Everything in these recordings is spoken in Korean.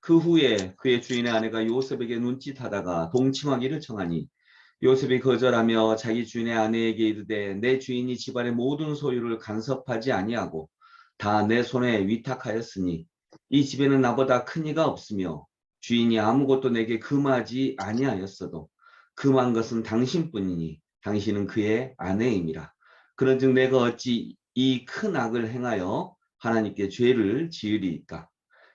그 후에 그의 주인의 아내가 요셉에게 눈짓하다가 동침하기를 청하니 요셉이 거절하며 자기 주인의 아내에게 이르되 내 주인이 집안의 모든 소유를 간섭하지 아니하고 다 내 손에 위탁하였으니 이 집에는 나보다 큰 이가 없으며 주인이 아무것도 내게 금하지 아니하였어도 금한 것은 당신뿐이니 당신은 그의 아내임이라. 그런즉 내가 어찌 이 큰 악을 행하여 하나님께 죄를 지으리이까.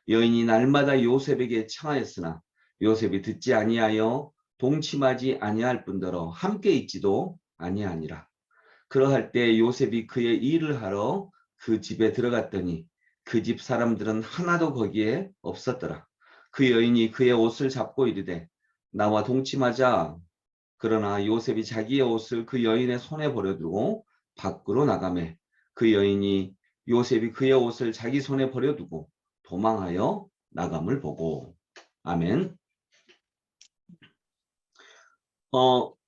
여인이 날마다 요셉에게 청하였으나 요셉이 듣지 아니하여 동침하지 아니할 뿐더러 함께 있지도 아니하니라. 그러할 때 요셉이 그의 일을 하러 그 집에 들어갔더니 그 집 사람들은 하나도 거기에 없었더라. 그 여인이 그의 옷을 잡고 이르되 나와 동침하자. 그러나 요셉이 자기의 옷을 그 여인의 손에 버려두고 밖으로 나가매 그 여인이 요셉이 그의 옷을 자기 손에 버려두고 도망하여 나감을 보고. 아멘.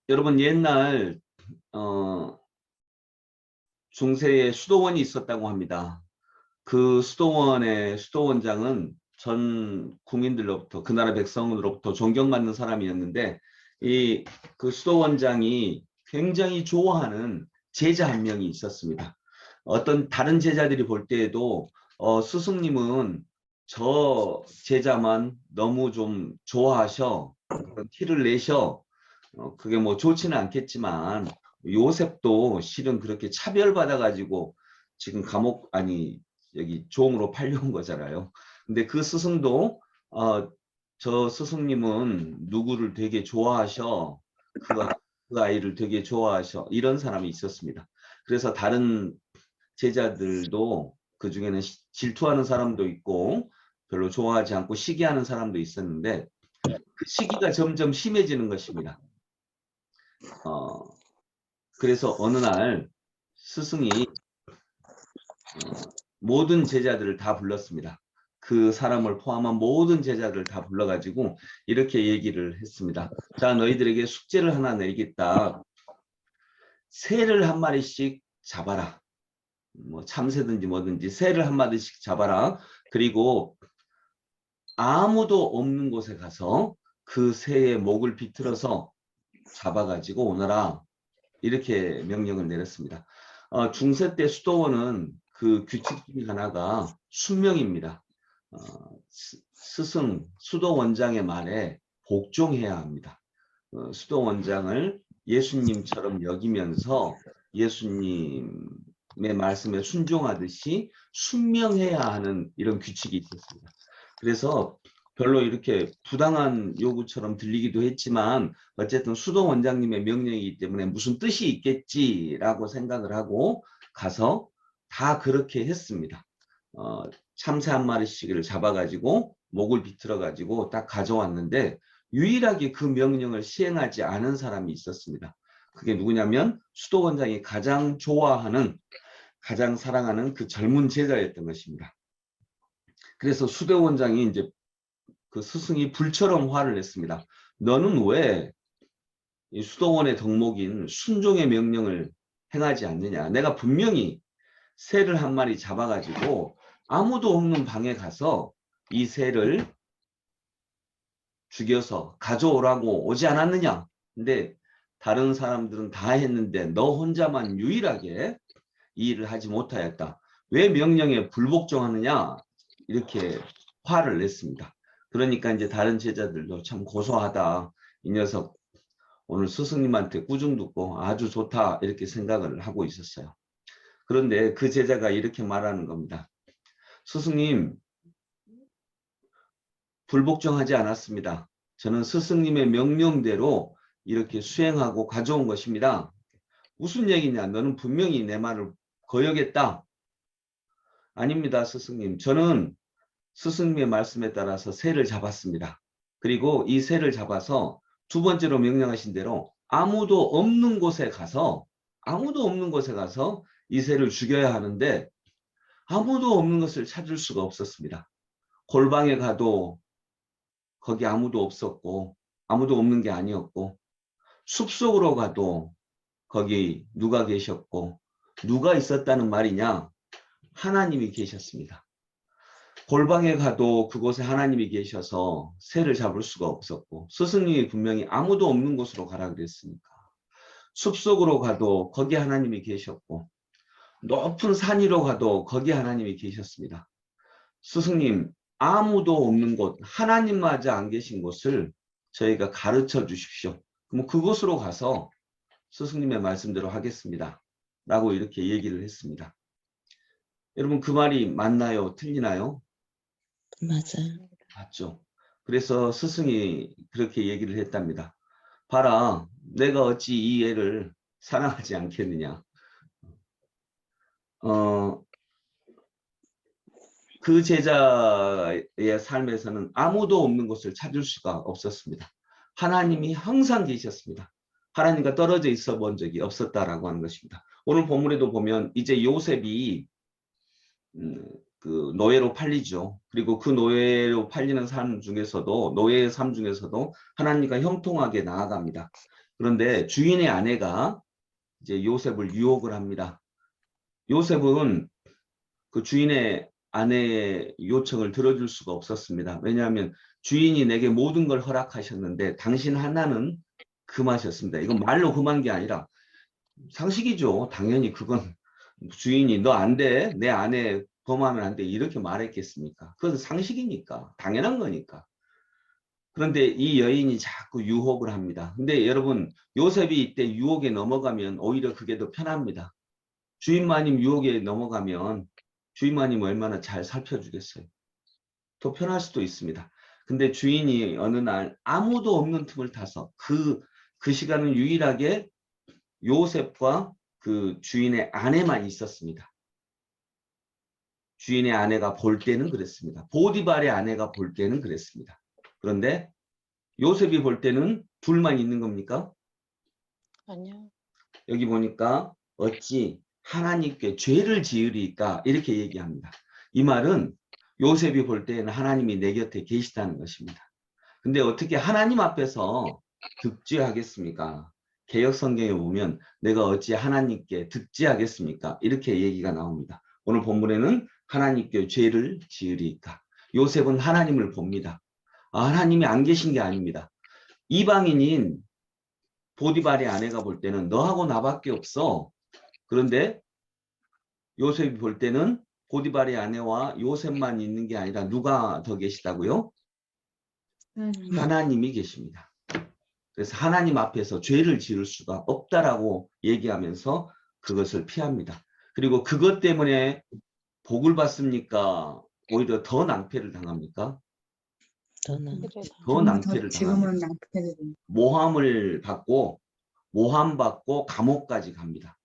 여러분 옛날 중세에 수도원이 있었다고 합니다. 그 수도원의 수도원장은 전 국민들로부터 그 나라 백성으로부터 존경받는 사람이었는데 그 수도원장이 굉장히 좋아하는 제자 한 명이 있었습니다. 어떤 다른 제자들이 볼 때에도 스승님은 저 제자만 너무 좀 좋아하셔, 그런 티를 내셔. 그게 뭐 좋지는 않겠지만 요셉도 실은 그렇게 차별받아가지고 지금 감옥 아니 여기 종으로 팔려온 거잖아요. 근데 그 스승도 저 스승님은 누구를 되게 좋아하셔, 그 아이를 되게 좋아하셔, 이런 사람이 있었습니다. 그래서 다른 제자들도 그 중에는 질투하는 사람도 있고 별로 좋아하지 않고 시기하는 사람도 있었는데 그 시기가 점점 심해지는 것입니다. 그래서 어느 날 스승이 모든 제자들을 다 불렀습니다. 그 사람을 포함한 모든 제자들을 다 불러가지고 이렇게 얘기를 했습니다. 자, 너희들에게 숙제를 하나 내리겠다. 새를 한 마리씩 잡아라. 뭐 참새든지 뭐든지 새를 한 마리씩 잡아라. 그리고 아무도 없는 곳에 가서 그 새의 목을 비틀어서 잡아가지고 오너라. 이렇게 명령을 내렸습니다. 중세 때 수도원은 그 규칙 중에 하나가 순명입니다. 스승, 수도원장의 말에 복종해야 합니다. 수도원장을 예수님처럼 여기면서 예수님의 말씀에 순종하듯이 순명해야 하는 이런 규칙이 있었습니다. 그래서 별로 이렇게 부당한 요구처럼 들리기도 했지만 어쨌든 수도 원장님의 명령이기 때문에 무슨 뜻이 있겠지라고 생각을 하고 가서 다 그렇게 했습니다. 참새 한 마리씩을 잡아가지고 목을 비틀어가지고 딱 가져왔는데 유일하게 그 명령을 시행하지 않은 사람이 있었습니다. 그게 누구냐면 수도 원장이 가장 좋아하는, 가장 사랑하는 그 젊은 제자였던 것입니다. 그래서 수도 원장이 이제 그 스승이 불처럼 화를 냈습니다. 너는 왜 이 수도원의 덕목인 순종의 명령을 행하지 않느냐. 내가 분명히 새를 한 마리 잡아가지고 아무도 없는 방에 가서 이 새를 죽여서 가져오라고 오지 않았느냐. 근데 다른 사람들은 다 했는데 너 혼자만 유일하게 이 일을 하지 못하였다. 왜 명령에 불복종하느냐. 이렇게 화를 냈습니다. 그러니까 이제 다른 제자들도 참 고소하다. 이 녀석 오늘 스승님한테 꾸중 듣고 아주 좋다. 이렇게 생각을 하고 있었어요. 그런데 그 제자가 이렇게 말하는 겁니다. 스승님, 불복종하지 않았습니다. 저는 스승님의 명령대로 이렇게 수행하고 가져온 것입니다. 무슨 얘기냐? 너는 분명히 내 말을 거역했다. 아닙니다, 스승님. 저는 스승님의 말씀에 따라서 새를 잡았습니다. 그리고 이 새를 잡아서 두 번째로 명령하신 대로 아무도 없는 곳에 가서 이 새를 죽여야 하는데 아무도 없는 것을 찾을 수가 없었습니다. 골방에 가도 거기 아무도 없었고 아무도 없는 게 아니었고 숲속으로 가도 거기 누가 계셨고 누가 있었다는 말이냐? 하나님이 계셨습니다. 골방에 가도 그곳에 하나님이 계셔서 새를 잡을 수가 없었고, 스승님이 분명히 아무도 없는 곳으로 가라 그랬으니까 숲속으로 가도 거기 하나님이 계셨고, 높은 산 위로 가도 거기 하나님이 계셨습니다. 스승님, 아무도 없는 곳, 하나님마저 안 계신 곳을 저희가 가르쳐 주십시오. 그럼 그곳으로 가서 스승님의 말씀대로 하겠습니다. 라고 이렇게 얘기를 했습니다. 여러분, 그 말이 맞나요? 틀리나요? 맞아요. 맞죠. 그래서 스승이 그렇게 얘기를 했답니다. 봐라, 내가 어찌 이 애를 사랑하지 않겠느냐. 그 제자의 삶에서는 아무도 없는 곳을 찾을 수가 없었습니다. 하나님이 항상 계셨습니다. 하나님과 떨어져 있어 본 적이 없었다라고 하는 것입니다. 오늘 본문에도 보면 이제 요셉이 그 노예로 팔리죠. 그리고 그 노예로 팔리는 삶 중에서도, 노예의 삶 중에서도 하나님과 형통하게 나아갑니다. 그런데 주인의 아내가 이제 요셉을 유혹을 합니다. 요셉은 그 주인의 아내의 요청을 들어줄 수가 없었습니다. 왜냐하면 주인이 내게 모든 걸 허락하셨는데 당신 하나는 금하셨습니다. 이건 말로 금한 게 아니라 상식이죠. 당연히 그건 주인이 너 안 돼. 내 아내 범하면 안 돼. 이렇게 말했겠습니까? 그건 상식이니까. 당연한 거니까. 그런데 이 여인이 자꾸 유혹을 합니다. 근데 여러분, 요셉이 이때 유혹에 넘어가면 오히려 그게 더 편합니다. 주인마님 유혹에 넘어가면 주인마님 얼마나 잘 살펴주겠어요. 더 편할 수도 있습니다. 근데 주인이 어느 날 아무도 없는 틈을 타서 그 시간은 유일하게 요셉과 그 주인의 아내만 있었습니다. 주인의 아내가 볼 때는 그랬습니다. 보디발의 아내가 볼 때는 그랬습니다. 그런데 요셉이 볼 때는 둘만 있는 겁니까? 아니요. 여기 보니까 어찌 하나님께 죄를 지으리까 이렇게 얘기합니다. 이 말은 요셉이 볼 때는 하나님이 내 곁에 계시다는 것입니다. 근데 어떻게 하나님 앞에서 득죄하겠습니까? 개역 성경에 보면 내가 어찌 하나님께 득죄하겠습니까? 이렇게 얘기가 나옵니다. 오늘 본문에는 하나님께 죄를 지으리까. 요셉은 하나님을 봅니다. 하나님이 안 계신 게 아닙니다. 이방인인 보디발의 아내가 볼 때는 너하고 나밖에 없어. 그런데 요셉이 볼 때는 보디발의 아내와 요셉만 있는 게 아니라 누가 더 계시다고요? 하나님이 계십니다. 그래서 하나님 앞에서 죄를 지을 수가 없다라고 얘기하면서 그것을 피합니다. 그리고 그것 때문에 복을 받습니까? 오히려 더 낭패를 당합니까? 저는 더 낭패를 당합니다. 지금은 낭패를. 모함을 받고 모함받고 감옥까지 갑니다.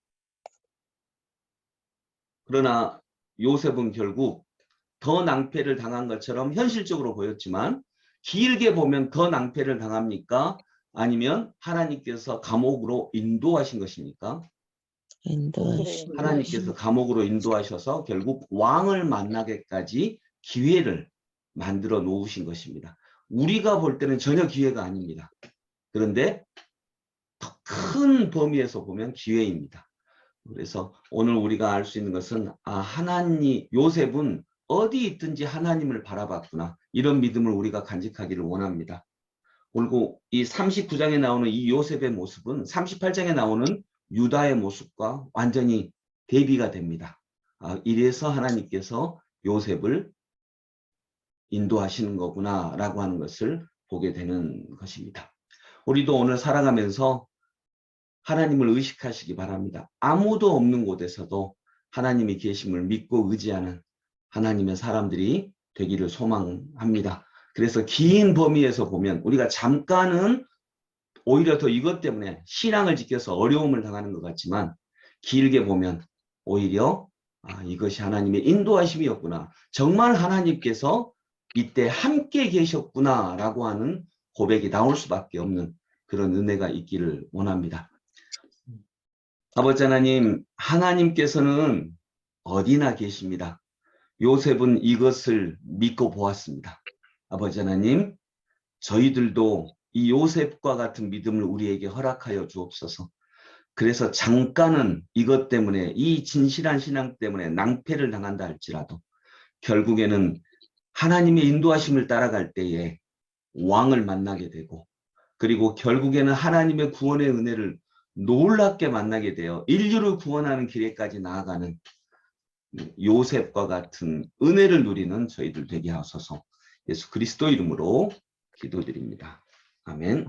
그러나 요셉은 결국 더 낭패를 당한 것처럼 현실적으로 보였지만 길게 보면 더 낭패를 당합니까? 아니면 하나님께서 감옥으로 인도하신 것입니까? 인도하시고 하나님께서 감옥으로 인도하셔서 결국 왕을 만나게까지 기회를 만들어 놓으신 것입니다. 우리가 볼 때는 전혀 기회가 아닙니다. 그런데 더 큰 범위에서 보면 기회입니다. 그래서 오늘 우리가 알 수 있는 것은 하나님, 요셉은 어디 있든지 하나님을 바라봤구나. 이런 믿음을 우리가 간직하기를 원합니다. 그리고 이 39장에 나오는 이 요셉의 모습은 38장에 나오는 유다의 모습과 완전히 대비가 됩니다. 이래서 하나님께서 요셉을 인도하시는 거구나 라고 하는 것을 보게 되는 것입니다. 우리도 오늘 살아가면서 하나님을 의식하시기 바랍니다. 아무도 없는 곳에서도 하나님이 계심을 믿고 의지하는 하나님의 사람들이 되기를 소망합니다. 그래서 긴 범위에서 보면 우리가 잠깐은 오히려 더 이것 때문에 신앙을 지켜서 어려움을 당하는 것 같지만 길게 보면 오히려 이것이 하나님의 인도하심이었구나. 정말 하나님께서 이때 함께 계셨구나 라고 하는 고백이 나올 수밖에 없는 그런 은혜가 있기를 원합니다. 아버지 하나님, 하나님께서는 어디나 계십니다. 요셉은 이것을 믿고 보았습니다. 아버지 하나님, 저희들도 이 요셉과 같은 믿음을 우리에게 허락하여 주옵소서. 그래서 잠깐은 이것 때문에 이 진실한 신앙 때문에 낭패를 당한다 할지라도 결국에는 하나님의 인도하심을 따라갈 때에 왕을 만나게 되고 그리고 결국에는 하나님의 구원의 은혜를 놀랍게 만나게 되어 인류를 구원하는 길에까지 나아가는 요셉과 같은 은혜를 누리는 저희들 되게 하소서. 예수 그리스도 이름으로 기도드립니다. 아멘.